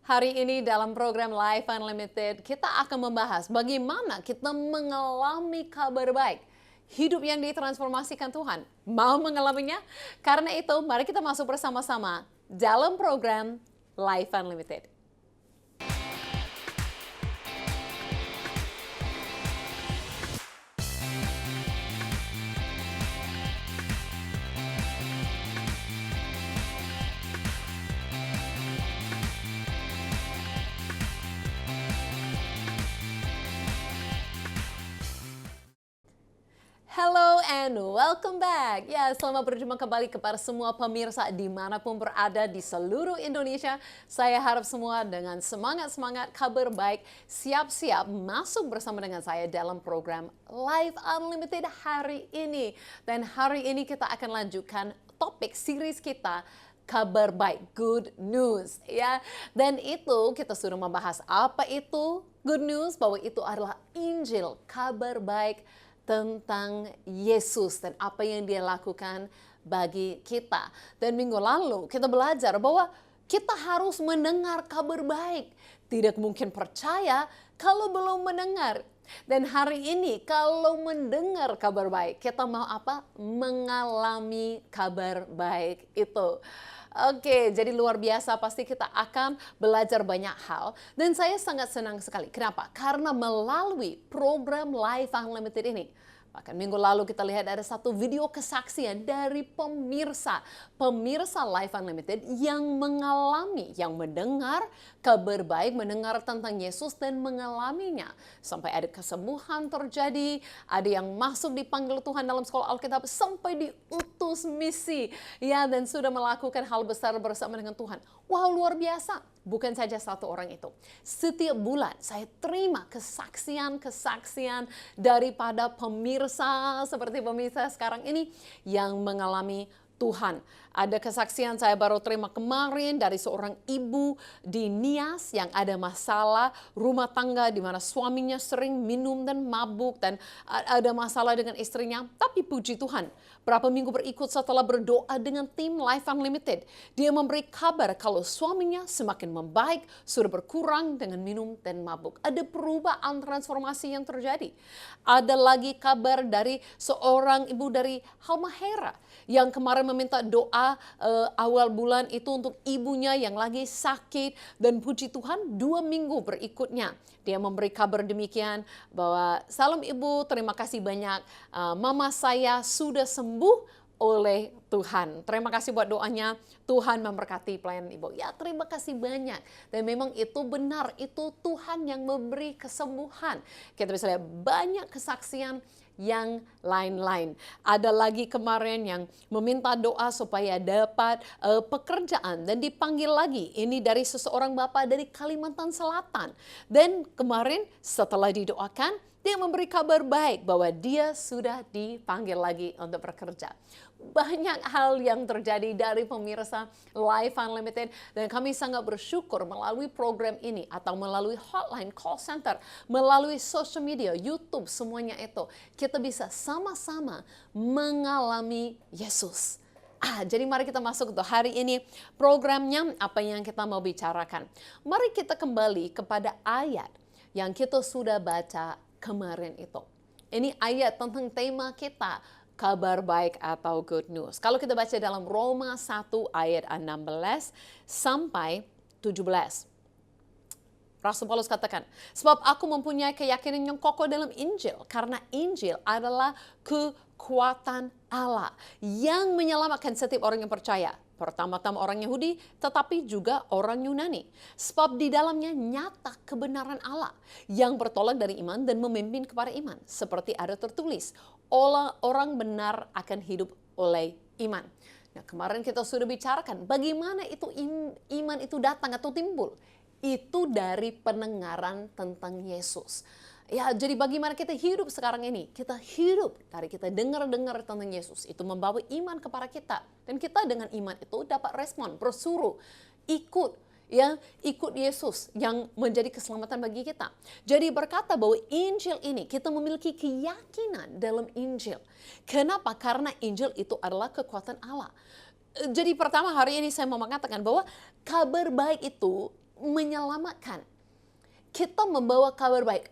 Hari ini dalam program Life Unlimited, kita akan membahas bagaimana kita mengalami kabar baik. Hidup yang ditransformasikan Tuhan. Mau mengalaminya? Karena itu, mari kita masuk bersama-sama dalam program Life Unlimited. Hello and welcome back. Ya, selamat berjumpa kembali kepada semua pemirsa dimanapun berada di seluruh Indonesia. Saya harap semua dengan semangat-semangat kabar baik siap-siap masuk bersama dengan saya dalam program Life Unlimited hari ini. Dan hari ini kita akan lanjutkan topik series kita, kabar baik, good news, ya. Dan itu kita sudah membahas apa itu good news, bahwa itu adalah Injil, kabar baik tentang Yesus dan apa yang dia lakukan bagi kita. Dan minggu lalu kita belajar bahwa kita harus mendengar kabar baik. Tidak mungkin percaya kalau belum mendengar. Dan hari ini kalau mendengar kabar baik, kita mau apa? Mengalami kabar baik itu. Oke, jadi luar biasa, pasti kita akan belajar banyak hal. Dan saya sangat senang sekali. Kenapa? Karena melalui program Life Unlimited ini, bahkan minggu lalu kita lihat ada satu video kesaksian dari pemirsa Life Unlimited yang mengalami, yang mendengar kabar baik, mendengar tentang Yesus dan mengalaminya. Sampai ada kesembuhan terjadi, ada yang masuk dipanggil Tuhan dalam sekolah Alkitab, sampai diutus misi. Ya, dan sudah melakukan hal besar bersama dengan Tuhan. Wow, luar biasa. Bukan saja satu orang itu. Setiap bulan saya terima kesaksian daripada pemirsa seperti pemirsa sekarang ini yang mengalami Tuhan. Ada kesaksian saya baru terima kemarin dari seorang ibu di Nias yang ada masalah rumah tangga di mana suaminya sering minum dan mabuk dan ada masalah dengan istrinya. Tapi puji Tuhan, berapa minggu berikut setelah berdoa dengan tim Life Unlimited, dia memberi kabar kalau suaminya semakin membaik, sudah berkurang dengan minum dan mabuk. Ada perubahan transformasi yang terjadi. Ada lagi kabar dari seorang ibu dari Halmahera yang kemarin meminta doa awal bulan itu untuk ibunya yang lagi sakit, dan puji Tuhan 2 minggu berikutnya dia memberi kabar demikian bahwa salam ibu, terima kasih banyak, mama saya sudah sembuh oleh Tuhan. Terima kasih buat doanya, Tuhan memberkati pelayanan ibu. Ya, terima kasih banyak. Dan memang itu benar, itu Tuhan yang memberi kesembuhan. Kita bisa lihat banyak kesaksian yang lain-lain. Ada lagi kemarin yang meminta doa supaya dapat pekerjaan dan dipanggil lagi. Ini dari seseorang bapak dari Kalimantan Selatan. Dan kemarin setelah didoakan, dia memberi kabar baik bahwa dia sudah dipanggil lagi untuk bekerja. Banyak hal yang terjadi dari pemirsa Life Unlimited, dan kami sangat bersyukur melalui program ini atau melalui hotline, call center, melalui social media, YouTube, semuanya itu kita bisa sama-sama mengalami Yesus. Jadi mari kita masuk untuk hari ini programnya, apa yang kita mau bicarakan. Mari kita kembali kepada ayat yang kita sudah baca kemarin itu. Ini ayat tentang tema kita, kabar baik atau good news. Kalau kita baca dalam Roma 1 ayat 16 sampai 17. Rasul Paulus katakan, sebab aku mempunyai keyakinan yang kokoh dalam Injil, karena Injil adalah kekuatan Allah yang menyelamatkan setiap orang yang percaya. Pertama-tama orang Yahudi, tetapi juga orang Yunani. Sebab di dalamnya nyata kebenaran Allah yang bertolak dari iman dan memimpin kepada iman. Seperti ada tertulis, orang benar akan hidup oleh iman. Nah, kemarin kita sudah bicarakan bagaimana itu iman itu datang atau timbul. Itu dari pendengaran tentang Yesus. Ya, jadi bagaimana kita hidup sekarang ini? Kita hidup dari kita dengar-dengar tentang Yesus. Itu membawa iman kepada kita. Dan kita dengan iman itu dapat respon, bersuruh, ikut. Ya, ikut Yesus yang menjadi keselamatan bagi kita. Jadi berkata bahwa Injil ini, kita memiliki keyakinan dalam Injil. Kenapa? Karena Injil itu adalah kekuatan Allah. Jadi pertama hari ini saya mau mengatakan bahwa kabar baik itu menyelamatkan. Kita membawa kabar baik.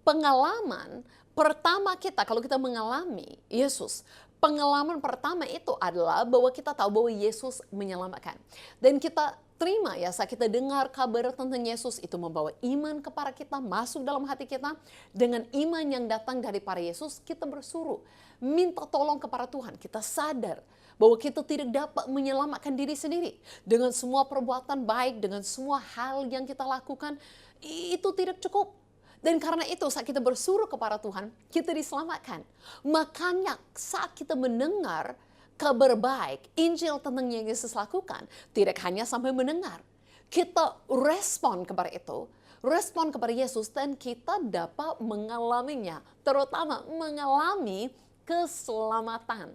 Pengalaman pertama kita kalau kita mengalami Yesus, pengalaman pertama itu adalah bahwa kita tahu bahwa Yesus menyelamatkan. Dan kita terima ya saat kita dengar kabar tentang Yesus itu membawa iman kepada kita, masuk dalam hati kita. Dengan iman yang datang daripada Yesus, kita bersuruh minta tolong kepada Tuhan. Kita sadar bahwa kita tidak dapat menyelamatkan diri sendiri. Dengan semua perbuatan baik, dengan semua hal yang kita lakukan, itu tidak cukup. Dan karena itu saat kita bersuruh kepada Tuhan, kita diselamatkan. Makanya saat kita mendengar kabar baik, Injil tentang yang Yesus lakukan, tidak hanya sampai mendengar. Kita respon kepada itu, respon kepada Yesus, dan kita dapat mengalaminya. Terutama mengalami keselamatan.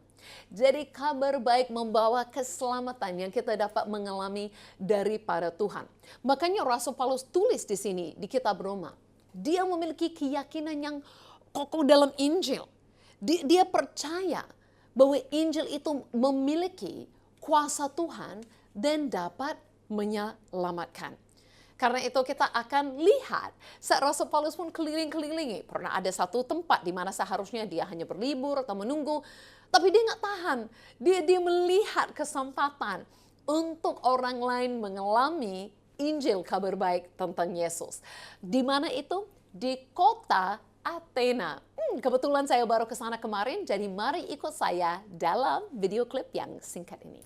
Jadi kabar baik membawa keselamatan yang kita dapat mengalami daripada Tuhan. Makanya Rasul Paulus tulis di sini di kitab Roma. Dia memiliki keyakinan yang kokoh dalam Injil. Dia percaya bahwa Injil itu memiliki kuasa Tuhan dan dapat menyelamatkan. Karena itu kita akan lihat saat Rasul Paulus pun keliling-kelilingi. Pernah ada satu tempat di mana seharusnya dia hanya berlibur atau menunggu. Tapi dia nggak tahan. Dia melihat kesempatan untuk orang lain mengalami Injil kabar baik tentang Yesus. Di mana itu? Di kota Athena. Kebetulan saya baru ke sana kemarin, jadi mari ikut saya dalam video klip yang singkat ini.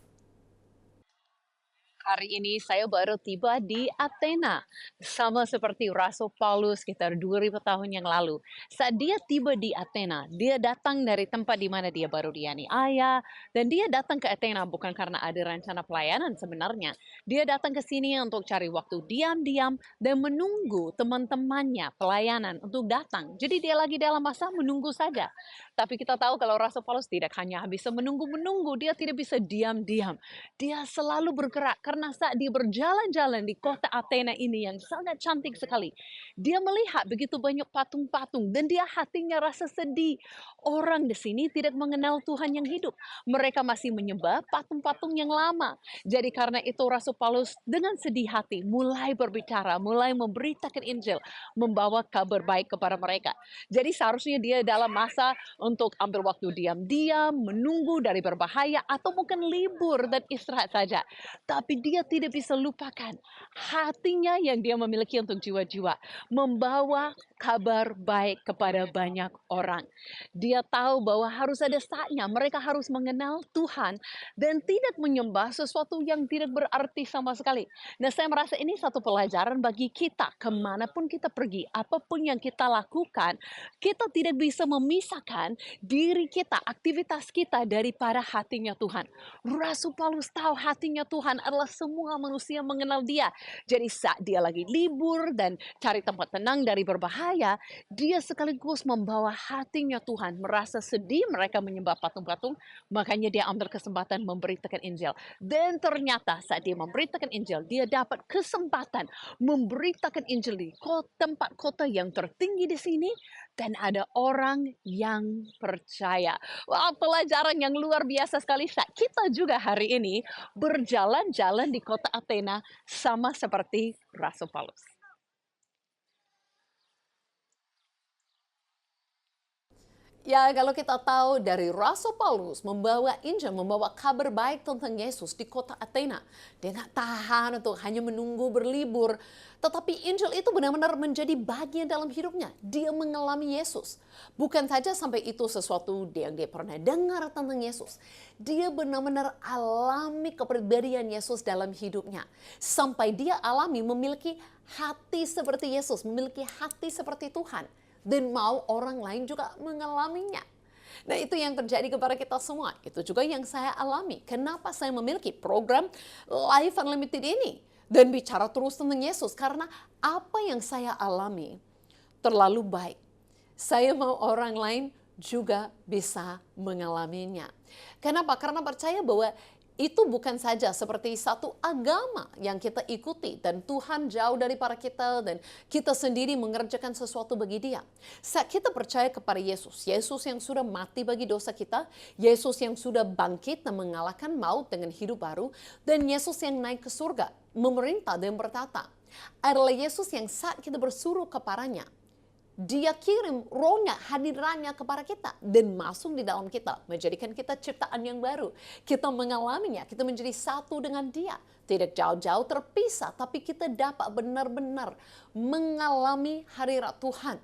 Hari ini saya baru tiba di Athena. Sama seperti Rasul Paulus sekitar 2000 tahun yang lalu. Saat dia tiba di Athena, dia datang dari tempat di mana dia baru dianiaya. Dan dia datang ke Athena bukan karena ada rencana pelayanan sebenarnya. Dia datang ke sini untuk cari waktu diam-diam dan menunggu teman-temannya pelayanan untuk datang. Jadi dia lagi dalam masa menunggu saja. Tapi kita tahu kalau Rasul Paulus tidak hanya bisa menunggu-menunggu, dia tidak bisa diam-diam. Dia selalu bergerak karena saat dia berjalan-jalan di kota Athena ini yang sangat cantik sekali, dia melihat begitu banyak patung-patung dan dia hatinya rasa sedih. Orang di sini tidak mengenal Tuhan yang hidup. Mereka masih menyembah patung-patung yang lama. Jadi karena itu Rasul Paulus dengan sedih hati mulai berbicara, mulai memberitakan Injil, membawa kabar baik kepada mereka. Jadi seharusnya dia dalam masa untuk ambil waktu diam-diam, menunggu dari berbahaya, atau mungkin libur dan istirahat saja. Tapi dia tidak bisa lupakan hatinya yang dia memiliki untuk jiwa-jiwa. Membawa kabar baik kepada banyak orang. Dia tahu bahwa harus ada saatnya mereka harus mengenal Tuhan dan tidak menyembah sesuatu yang tidak berarti sama sekali. Nah, saya merasa ini satu pelajaran bagi kita. Kemanapun kita pergi, apapun yang kita lakukan, kita tidak bisa memisahkan diri kita, aktivitas kita daripada hatinya Tuhan. Rasul Paulus tahu hatinya Tuhan adalah semua manusia mengenal dia. Jadi saat dia lagi libur dan cari tempat tenang dari berbahaya, dia sekaligus membawa hatinya Tuhan. Merasa sedih mereka menyembah patung-patung, makanya dia ambil kesempatan memberitakan Injil. Dan ternyata saat dia memberitakan Injil, dia dapat kesempatan memberitakan Injil di tempat kota yang tertinggi di sini, dan ada orang yang percaya. Wah, pelajaran yang luar biasa sekali. Kita juga hari ini berjalan-jalan di kota Athena sama seperti Rasul Paulus. Ya, kalau kita tahu dari Rasul Paulus membawa Injil, membawa kabar baik tentang Yesus di kota Athena. Dia nggak tahan untuk hanya menunggu berlibur. Tetapi Injil itu benar-benar menjadi bagian dalam hidupnya. Dia mengalami Yesus. Bukan saja sampai itu sesuatu yang dia pernah dengar tentang Yesus. Dia benar-benar alami kepribadian Yesus dalam hidupnya. Sampai dia alami memiliki hati seperti Yesus, memiliki hati seperti Tuhan. Dan mau orang lain juga mengalaminya. Nah, itu yang terjadi kepada kita semua. Itu juga yang saya alami. Kenapa saya memiliki program Life Unlimited ini dan bicara terus tentang Yesus? Karena apa yang saya alami terlalu baik. Saya mau orang lain juga bisa mengalaminya. Kenapa? Karena percaya bahwa itu bukan saja seperti satu agama yang kita ikuti dan Tuhan jauh daripada kita dan kita sendiri mengerjakan sesuatu bagi Dia. Saat kita percaya kepada Yesus, Yesus yang sudah mati bagi dosa kita, Yesus yang sudah bangkit dan mengalahkan maut dengan hidup baru, dan Yesus yang naik ke surga, memerintah dan bertata, adalah Yesus yang saat kita bersuruh kepadanya, Dia kirim rohnya, hadirannya kepada kita dan masuk di dalam kita, menjadikan kita ciptaan yang baru. Kita mengalaminya, kita menjadi satu dengan Dia. Tidak jauh-jauh terpisah, tapi kita dapat benar-benar mengalami hadirat Tuhan.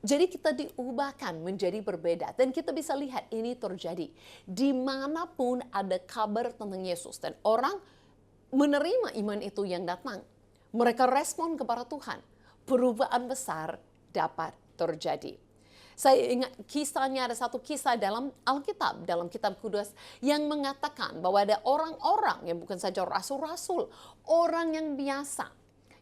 Jadi kita diubahkan menjadi berbeda dan kita bisa lihat ini terjadi dimanapun ada kabar tentang Yesus dan orang menerima iman itu yang datang. Mereka respon kepada Tuhan. Perubahan besar dapat terjadi. Saya ingat kisahnya, ada satu kisah dalam Alkitab, dalam kitab Kudus yang mengatakan bahwa ada orang-orang yang bukan saja rasul-rasul, orang yang biasa,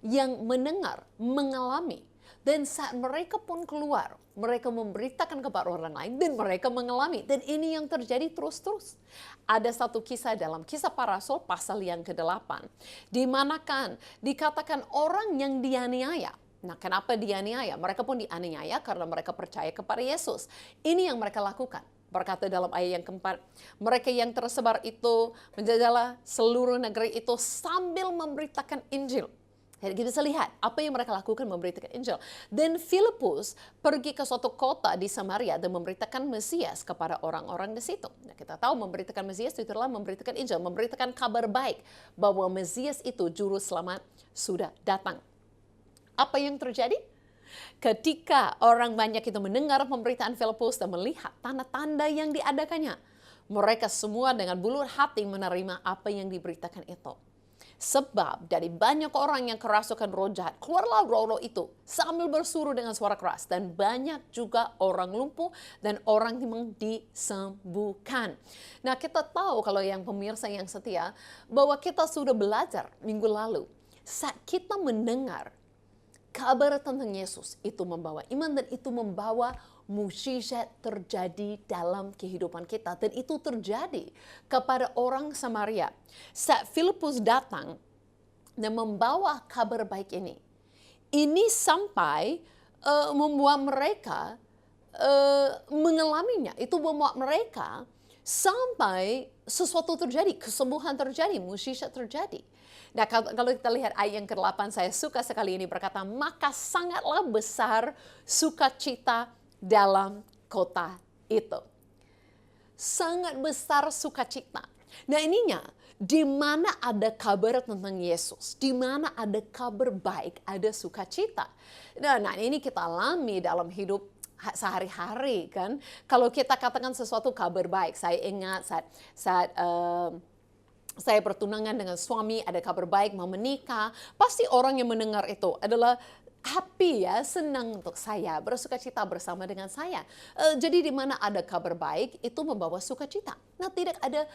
yang mendengar, mengalami, dan saat mereka pun keluar, mereka memberitakan kepada orang lain dan mereka mengalami. Dan ini yang terjadi terus-terus. Ada satu kisah dalam Kisah Para Rasul pasal yang ke-8, di mana kan dikatakan orang yang dianiaya. Nah, kenapa dianiaya? Mereka pun dianiaya karena mereka percaya kepada Yesus. Ini yang mereka lakukan. Berkata dalam ayat yang keempat, mereka yang tersebar itu menjajalah seluruh negeri itu sambil memberitakan Injil. Jadi kita bisa lihat apa yang mereka lakukan, memberitakan Injil. Dan Filipus pergi ke suatu kota di Samaria dan memberitakan Mesias kepada orang-orang di situ. Nah, kita tahu memberitakan Mesias itu adalah memberitakan Injil, memberitakan kabar baik bahwa Mesias itu juru selamat sudah datang. Apa yang terjadi? Ketika orang banyak itu mendengar pemberitaan Filipus dan melihat tanda-tanda yang diadakannya, mereka semua dengan bulur hati menerima apa yang diberitakan itu. Sebab dari banyak orang yang kerasukan roh jahat, keluarlah roh-roh itu sambil bersuruh dengan suara keras. Dan banyak juga orang lumpuh dan orang timang disembuhkan. Nah, kita tahu kalau yang pemirsa yang setia, bahwa kita sudah belajar minggu lalu. Saat kita mendengar kabar tentang Yesus, itu membawa iman dan itu membawa mukjizat terjadi dalam kehidupan kita. Dan itu terjadi kepada orang Samaria. Saat Filipus datang dan membawa kabar baik ini sampai membuat mereka mengalaminya. Itu membuat mereka sampai sesuatu terjadi, kesembuhan terjadi, mukjizat terjadi. Nah, kalau kita lihat ayat yang ke-8, saya suka sekali ini berkata, maka sangatlah besar sukacita dalam kota itu. Sangat besar sukacita. Nah, ininya, di mana ada kabar tentang Yesus, di mana ada kabar baik, ada sukacita. Nah, ini kita alami dalam hidup sehari-hari kan. Kalau kita katakan sesuatu kabar baik, saya ingat saat saya bertunangan dengan suami, ada kabar baik, mau menikah. Pasti orang yang mendengar itu adalah happy ya, senang untuk saya, bersukacita bersama dengan saya. Jadi di mana ada kabar baik, itu membawa sukacita. Nah, tidak ada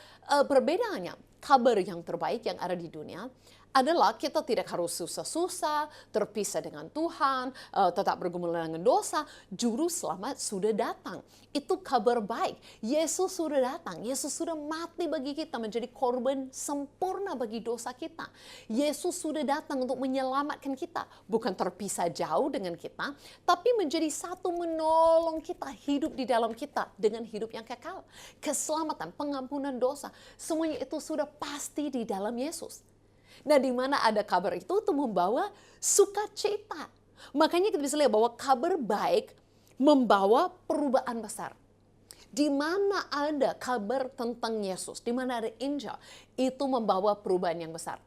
perbedaannya. Kabar yang terbaik yang ada di dunia adalah kita tidak harus susah-susah, terpisah dengan Tuhan, tetap bergumul dengan dosa. Juru selamat sudah datang. Itu kabar baik. Yesus sudah datang. Yesus sudah mati bagi kita, menjadi korban sempurna bagi dosa kita. Yesus sudah datang untuk menyelamatkan kita. Bukan terpisah jauh dengan kita, tapi menjadi satu, menolong kita, hidup di dalam kita dengan hidup yang kekal. Keselamatan, pengampunan dosa, semuanya itu sudah pasti di dalam Yesus. Nah, di mana ada kabar itu membawa sukacita. Makanya kita bisa lihat bahwa kabar baik membawa perubahan besar. Di mana ada kabar tentang Yesus, di mana ada Injil, itu membawa perubahan yang besar.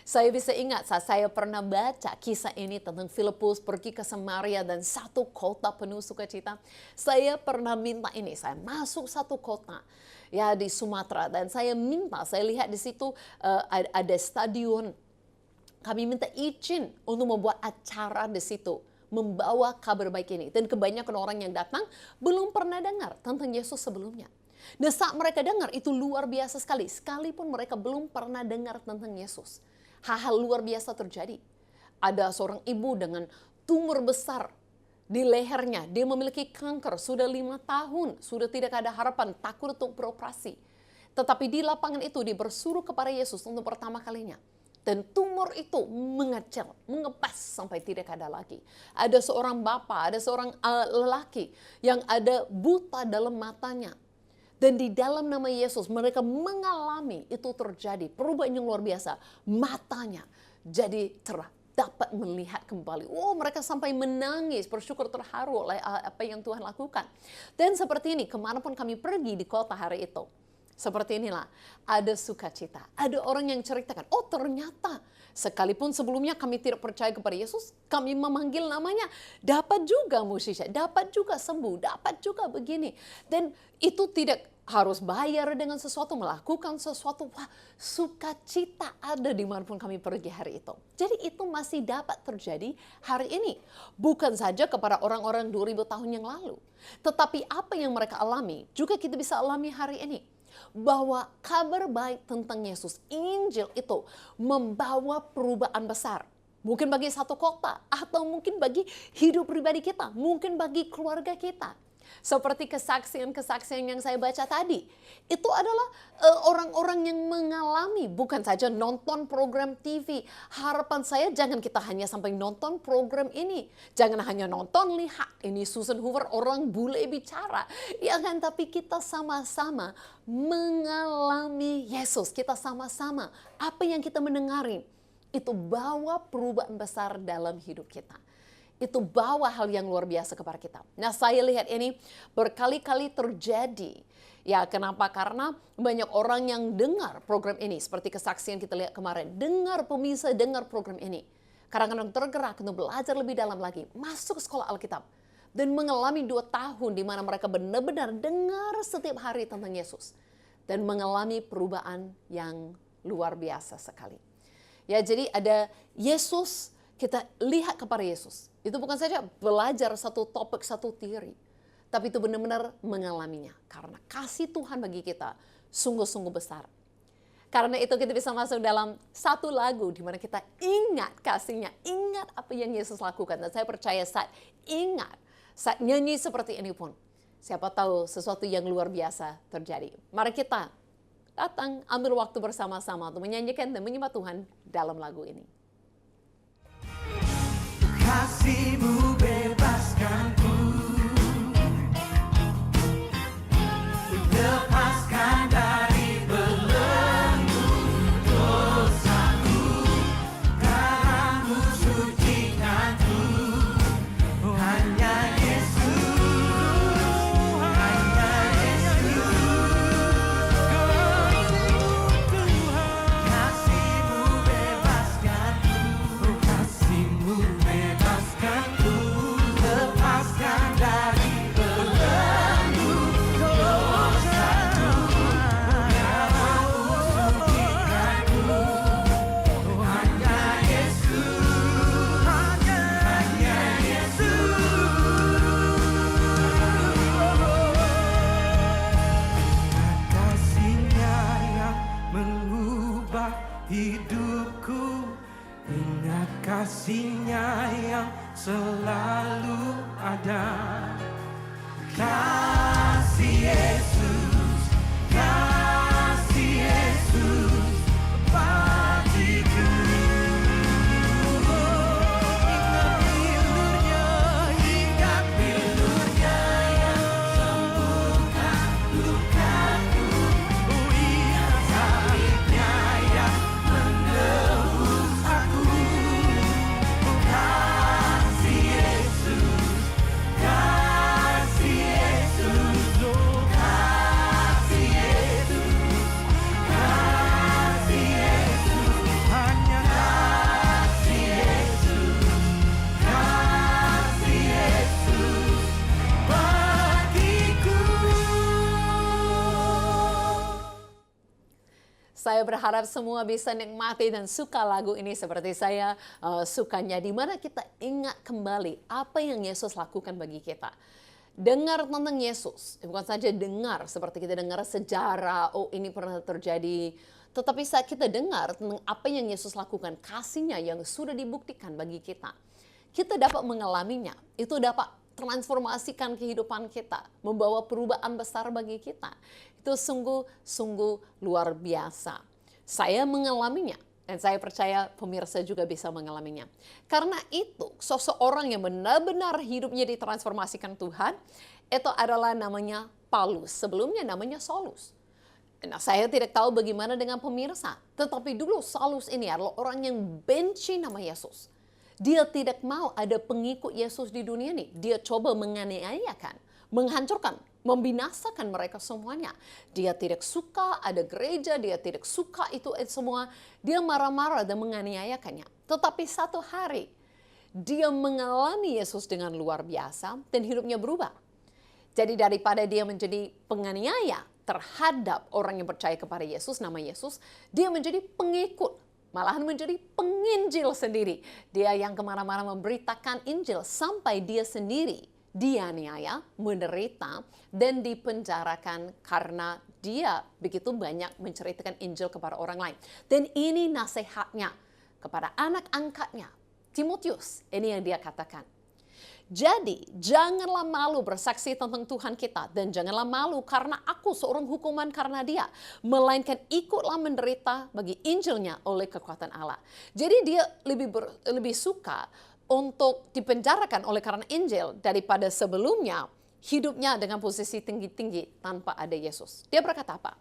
Saya bisa ingat saat saya pernah baca kisah ini tentang Filipus pergi ke Samaria dan satu kota penuh sukacita. Saya pernah minta ini, saya masuk satu kota ya di Sumatera dan saya lihat di situ ada stadion. Kami minta izin untuk membuat acara di situ, membawa kabar baik ini. Dan kebanyakan orang yang datang belum pernah dengar tentang Yesus sebelumnya. Dan saat mereka dengar itu luar biasa sekali, sekalipun mereka belum pernah dengar tentang Yesus. Hal-hal luar biasa terjadi. Ada seorang ibu dengan tumor besar di lehernya. Dia memiliki kanker sudah 5 tahun. Sudah tidak ada harapan, takut untuk beroperasi. Tetapi di lapangan itu dia bersuruh kepada Yesus untuk pertama kalinya. Dan tumor itu mengecil, mengepas sampai tidak ada lagi. Ada seorang bapak, ada seorang lelaki yang ada buta dalam matanya. Dan di dalam nama Yesus mereka mengalami itu terjadi. Perubahan yang luar biasa. Matanya jadi cerah, dapat melihat kembali. Oh, mereka sampai menangis, bersyukur, terharu oleh apa yang Tuhan lakukan. Dan seperti ini, kemanapun kami pergi di kota hari itu. Seperti inilah, ada sukacita. Ada orang yang ceritakan, oh ternyata sekalipun sebelumnya kami tidak percaya kepada Yesus, kami memanggil namanya, dapat juga musisya, dapat juga sembuh, dapat juga begini. Dan itu tidak harus bayar dengan sesuatu, melakukan sesuatu. Wah, sukacita ada dimanapun kami pergi hari itu. Jadi itu masih dapat terjadi hari ini. Bukan saja kepada orang-orang 2000 tahun yang lalu. Tetapi apa yang mereka alami, juga kita bisa alami hari ini. Bahwa kabar baik tentang Yesus, Injil itu membawa perubahan besar. Mungkin bagi satu kota, atau mungkin bagi hidup pribadi kita, mungkin bagi keluarga kita. Seperti kesaksian-kesaksian yang saya baca tadi. Itu adalah orang-orang yang mengalami, bukan saja nonton program TV. Harapan saya jangan kita hanya sampai nonton program ini. Jangan hanya nonton, lihat ini Susan Hoover orang bule bicara. Ya kan, tapi kita sama-sama mengalami Yesus. Kita sama-sama apa yang kita mendengari itu bawa perubahan besar dalam hidup kita. Itu bawa hal yang luar biasa kepada kita. Nah, saya lihat ini berkali-kali terjadi. Ya, kenapa? Karena banyak orang yang dengar program ini. Seperti kesaksian kita lihat kemarin. Dengar pemirsa, dengar program ini. Kadang-kadang tergerak untuk belajar lebih dalam lagi. Masuk sekolah Alkitab. Dan mengalami 2 tahun di mana mereka benar-benar dengar setiap hari tentang Yesus. Dan mengalami perubahan yang luar biasa sekali. Ya, jadi ada Yesus, kita lihat kepada Yesus. Itu bukan saja belajar satu topik, satu teori. Tapi itu benar-benar mengalaminya. Karena kasih Tuhan bagi kita sungguh-sungguh besar. Karena itu kita bisa masuk dalam satu lagu di mana kita ingat kasihnya. Ingat apa yang Yesus lakukan. Dan saya percaya saat ingat, saat nyanyi seperti ini pun. Siapa tahu sesuatu yang luar biasa terjadi. Mari kita datang, ambil waktu bersama-sama untuk menyanyikan dan menyembah Tuhan dalam lagu ini. Kasih-Mu bebaskanku, lepaskan dari belenggu dosaku, darah-Mu sucikanku, hanya Yesus, hanya Yesus. Kasih-Mu bebaskanku, kasih-Mu bebaskanku, lepaskan dari belenggu dosaku, darah-Mu sucikanku, hanya Yesus, hanya Yesus. Kasih-Nya yang mengubah hidupku, ingat kasih-Nya yang selalu ada. Kasih Yesus, kasih Yesus bagiku. Ingat bilurnya yang sembuhkan lukaku. Ingat salibnya yang menebus aku. Kasih Yesus, kasih Yesus, oh kasih Yesus, kasih Yesus, hanya kasih Yesus, kasih Yesus bagiku. Saya berharap semua bisa nikmati dan suka lagu ini seperti saya sukanya. Di mana kita ingat kembali apa yang Yesus lakukan bagi kita. Dengar tentang Yesus, bukan saja dengar seperti kita dengar sejarah, oh ini pernah terjadi. Tetapi saat kita dengar tentang apa yang Yesus lakukan, kasihnya yang sudah dibuktikan bagi kita. Kita dapat mengalaminya, itu dapat transformasikan kehidupan kita, membawa perubahan besar bagi kita. Itu sungguh-sungguh luar biasa. Saya mengalaminya, dan saya percaya pemirsa juga bisa mengalaminya. Karena itu, seseorang yang benar-benar hidupnya ditransformasikan Tuhan, itu adalah namanya Paulus. Sebelumnya namanya Saulus. Nah, saya tidak tahu bagaimana dengan pemirsa. Tetapi dulu Saulus ini adalah orang yang benci nama Yesus. Dia tidak mau ada pengikut Yesus di dunia ini. Dia coba menganiayakan, menghancurkan, membinasakan mereka semuanya. Dia tidak suka ada gereja, dia tidak suka itu semua. Dia marah-marah dan menganiayakannya. Tetapi satu hari, dia mengalami Yesus dengan luar biasa dan hidupnya berubah. Jadi daripada dia menjadi penganiaya terhadap orang yang percaya kepada Yesus, nama Yesus, dia menjadi pengikut, malahan menjadi penginjil sendiri. Dia yang kemana-mana memberitakan Injil sampai dia sendiri dianiaya, menderita, dan dipenjarakan karena dia begitu banyak menceritakan Injil kepada orang lain. Dan ini nasihatnya kepada anak angkatnya, Timotius. Ini yang dia katakan. Jadi, janganlah malu bersaksi tentang Tuhan kita. Dan janganlah malu karena aku seorang hukuman karena dia. Melainkan ikutlah menderita bagi Injilnya oleh kekuatan Allah. Jadi dia lebih suka untuk dipenjarakan oleh karena Injil daripada sebelumnya hidupnya dengan posisi tinggi-tinggi tanpa ada Yesus. Dia berkata apa?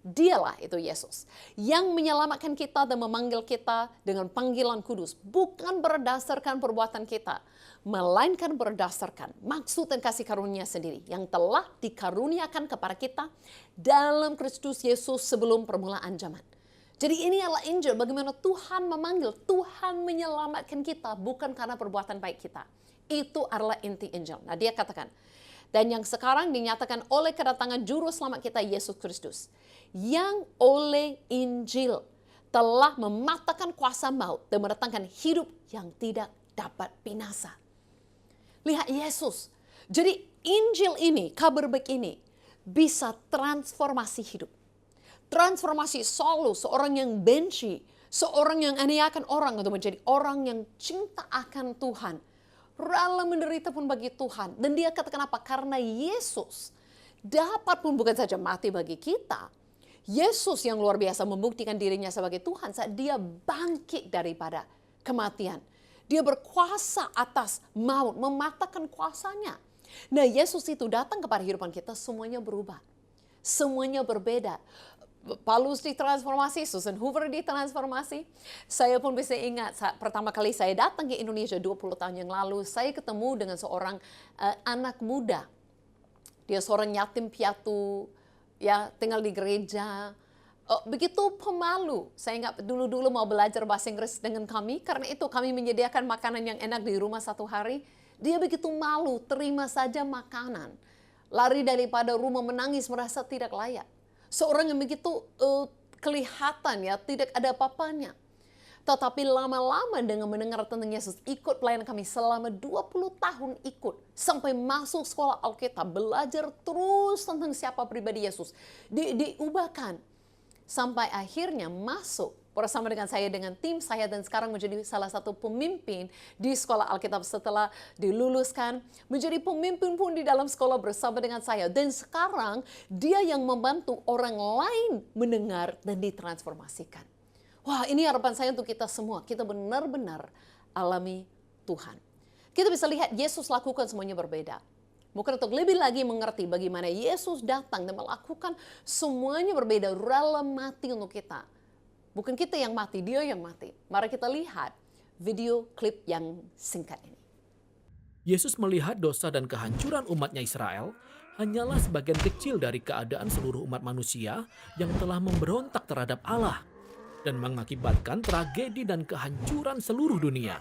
Dialah itu Yesus yang menyelamatkan kita dan memanggil kita dengan panggilan kudus. Bukan berdasarkan perbuatan kita, melainkan berdasarkan maksud dan kasih karunia sendiri yang telah dikaruniakan kepada kita dalam Kristus Yesus sebelum permulaan zaman. Jadi ini adalah Injil, bagaimana Tuhan memanggil, Tuhan menyelamatkan kita bukan karena perbuatan baik kita. Itu adalah inti Injil. Nah, dia katakan, dan yang sekarang dinyatakan oleh kedatangan juru selamat kita Yesus Kristus, yang oleh Injil telah mematahkan kuasa maut dan mendatangkan hidup yang tidak dapat binasa. Lihat Yesus. Jadi Injil ini, kabar baik ini, bisa transformasi hidup. Transformasi Saulus, seorang yang benci, seorang yang aniakan orang untuk menjadi orang yang cinta akan Tuhan. Rela menderita pun bagi Tuhan. Dan dia katakan apa? Karena Yesus dapat pun bukan saja mati bagi kita. Yesus yang luar biasa membuktikan dirinya sebagai Tuhan saat dia bangkit daripada kematian. Dia berkuasa atas maut, mematahkan kuasanya. Nah, Yesus itu datang kepada kehidupan kita, semuanya berubah. Semuanya berbeda. Paulus ditransformasi, Susan Hoover ditransformasi. Saya pun bisa ingat saat pertama kali saya datang ke Indonesia 20 tahun yang lalu, saya ketemu dengan seorang anak muda. Dia seorang yatim piatu, ya tinggal di gereja. Begitu pemalu. Saya ingat dulu-dulu mau belajar bahasa Inggris dengan kami, karena itu kami menyediakan makanan yang enak di rumah satu hari. Dia begitu malu, terima saja makanan. Lari daripada rumah menangis, merasa tidak layak. Seorang yang begitu kelihatan ya, tidak ada apa-apanya. Tetapi lama-lama dengan mendengar tentang Yesus, ikut pelayanan kami selama 20 tahun ikut. Sampai masuk sekolah Alkitab, belajar terus tentang siapa pribadi Yesus. Diubahkan. Sampai akhirnya masuk bersama dengan saya, dengan tim saya, dan sekarang menjadi salah satu pemimpin di sekolah Alkitab setelah diluluskan. Menjadi pemimpin pun di dalam sekolah bersama dengan saya. Dan sekarang dia yang membantu orang lain mendengar dan ditransformasikan. Wah, ini harapan saya untuk kita semua. Kita benar-benar alami Tuhan. Kita bisa lihat Yesus lakukan semuanya berbeda. Mungkin untuk lebih lagi mengerti bagaimana Yesus datang dan melakukan semuanya berbeda, rela mati untuk kita. Bukan kita yang mati, dia yang mati. Mari kita lihat video klip yang singkat ini. Yesus melihat dosa dan kehancuran umatnya Israel hanyalah sebagian kecil dari keadaan seluruh umat manusia yang telah memberontak terhadap Allah dan mengakibatkan tragedi dan kehancuran seluruh dunia.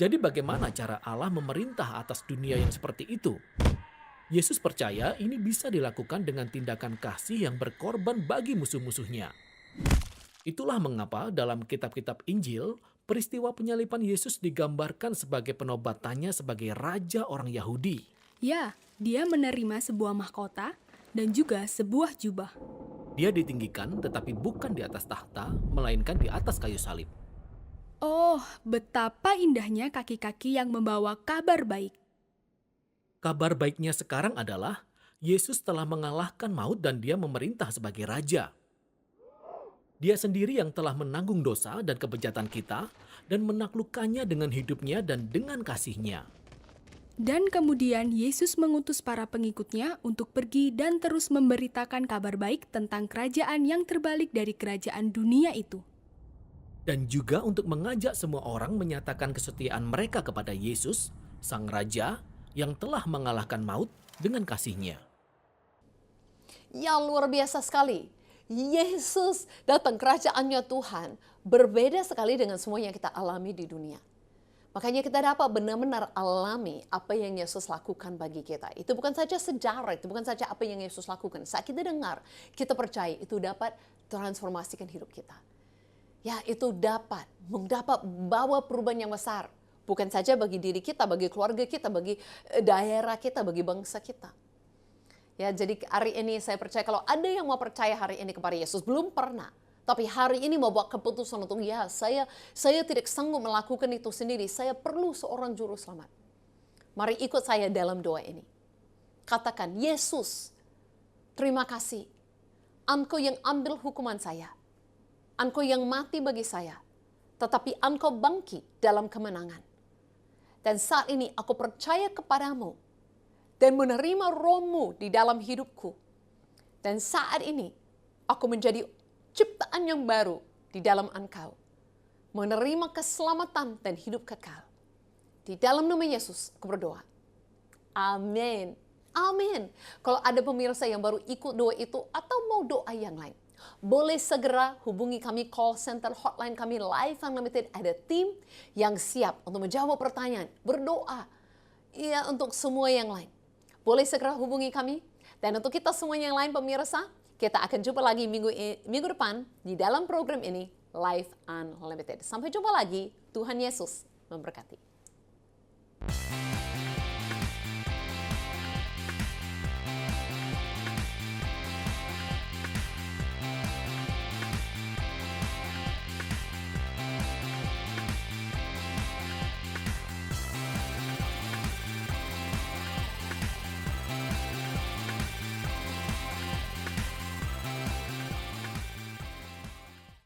Jadi bagaimana cara Allah memerintah atas dunia yang seperti itu? Yesus percaya ini bisa dilakukan dengan tindakan kasih yang berkorban bagi musuh-musuhnya. Itulah mengapa dalam kitab-kitab Injil, peristiwa penyaliban Yesus digambarkan sebagai penobatannya sebagai raja orang Yahudi. Ya, dia menerima sebuah mahkota dan juga sebuah jubah. Dia ditinggikan tetapi bukan di atas tahta, melainkan di atas kayu salib. Oh, betapa indahnya kaki-kaki yang membawa kabar baik. Kabar baiknya sekarang adalah Yesus telah mengalahkan maut dan dia memerintah sebagai raja. Dia sendiri yang telah menanggung dosa dan kebejatan kita dan menaklukkannya dengan hidupnya dan dengan kasih-Nya. Dan kemudian Yesus mengutus para pengikutnya untuk pergi dan terus memberitakan kabar baik tentang kerajaan yang terbalik dari kerajaan dunia itu. Dan juga untuk mengajak semua orang menyatakan kesetiaan mereka kepada Yesus, Sang Raja yang telah mengalahkan maut dengan kasih-Nya. Ya, luar biasa sekali. Yesus datang, kerajaannya Tuhan berbeda sekali dengan semua yang kita alami di dunia. Makanya kita dapat benar-benar alami apa yang Yesus lakukan bagi kita. Itu bukan saja sejarah, itu bukan saja apa yang Yesus lakukan. Saat kita dengar, kita percaya itu dapat transformasikan hidup kita. Ya, itu dapat bawa perubahan yang besar. Bukan saja bagi diri kita, bagi keluarga kita, bagi daerah kita, bagi bangsa kita. Ya, jadi hari ini saya percaya kalau ada yang mau percaya hari ini kepada Yesus, belum pernah. Tapi hari ini mau buat keputusan untuk saya tidak sanggup melakukan itu sendiri. Saya perlu seorang juru selamat. Mari ikut saya dalam doa ini. Katakan, Yesus, terima kasih. Engkau yang ambil hukuman saya. Engkau yang mati bagi saya. Tetapi Engkau bangkit dalam kemenangan. Dan saat ini aku percaya kepadamu. Dan menerima roh-Mu di dalam hidupku. Dan saat ini aku menjadi ciptaan yang baru di dalam Engkau. Menerima keselamatan dan hidup kekal. Di dalam nama Yesus aku berdoa. Amin. Amin. Kalau ada pemirsa yang baru ikut doa itu atau mau doa yang lain, boleh segera hubungi kami, call center hotline kami Life Unlimited. Ada tim yang siap untuk menjawab pertanyaan, berdoa. Ya, untuk semua yang lain. Boleh segera hubungi kami. Dan untuk kita semua yang lain pemirsa, kita akan jumpa lagi minggu depan di dalam program ini, Life Unlimited. Sampai jumpa lagi, Tuhan Yesus memberkati.